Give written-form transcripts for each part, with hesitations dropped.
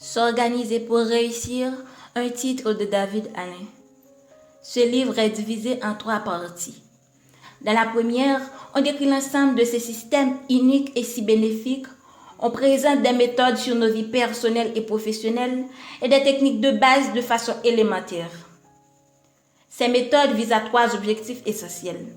S'organiser pour réussir, un titre de David Allen. Ce livre est divisé en 3 parties. Dans la première, on décrit l'ensemble de ces systèmes uniques et si bénéfiques. On présente des méthodes sur nos vies personnelles et professionnelles et des techniques de base de façon élémentaire. Ces méthodes visent à 3 objectifs essentiels.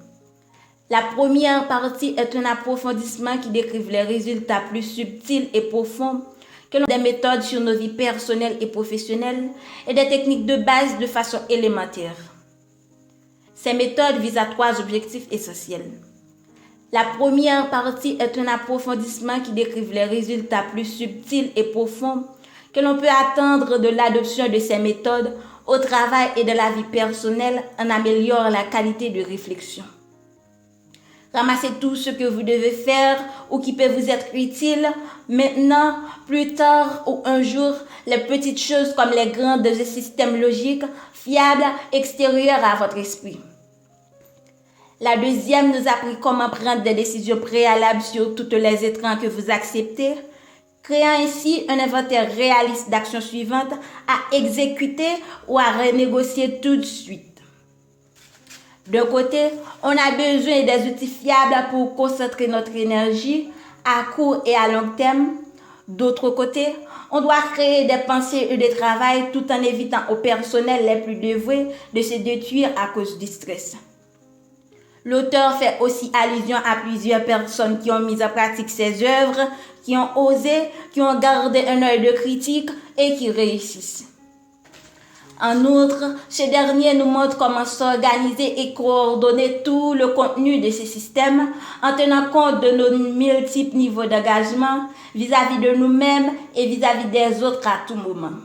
La première partie est un approfondissement qui décrit les résultats plus subtils et profonds que l'on des méthodes sur nos vies personnelles et professionnelles et des techniques de base de façon élémentaire. Ces méthodes visent à 3 objectifs essentiels. La première partie est un approfondissement qui décrit les résultats plus subtils et profonds que l'on peut attendre de l'adoption de ces méthodes au travail et de la vie personnelle en améliorant la qualité de réflexion. Ramassez tout ce que vous devez faire ou qui peut vous être utile maintenant, plus tard ou un jour, les petites choses comme les grands systèmes logiques, fiables, extérieurs à votre esprit. La deuxième nous apprit comment prendre des décisions préalables sur toutes les étrennes que vous acceptez, créant ainsi un inventaire réaliste d'actions suivantes à exécuter ou à renégocier tout de suite. D'un côté, on a besoin des outils fiables pour concentrer notre énergie à court et à long terme. D'autre côté, on doit créer des pensées et des travails tout en évitant aux personnels les plus dévoués de se détruire à cause du stress. L'auteur fait aussi allusion à plusieurs personnes qui ont mis en pratique ces œuvres, qui ont osé, qui ont gardé un œil de critique et qui réussissent. En outre, ce dernier nous montre comment s'organiser et coordonner tout le contenu de ces systèmes en tenant compte de nos multiples niveaux d'engagement vis-à-vis de nous-mêmes et vis-à-vis des autres à tout moment.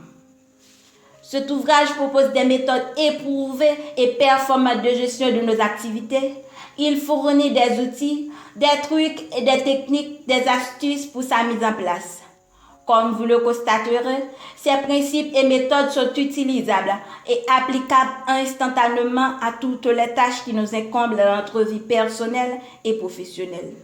Cet ouvrage propose des méthodes éprouvées et performantes de gestion de nos activités. Il fournit des outils, des trucs et des techniques, des astuces pour sa mise en place. Comme vous le constaterez, ces principes et méthodes sont utilisables et applicables instantanément à toutes les tâches qui nous incombent dans notre vie personnelle et professionnelle.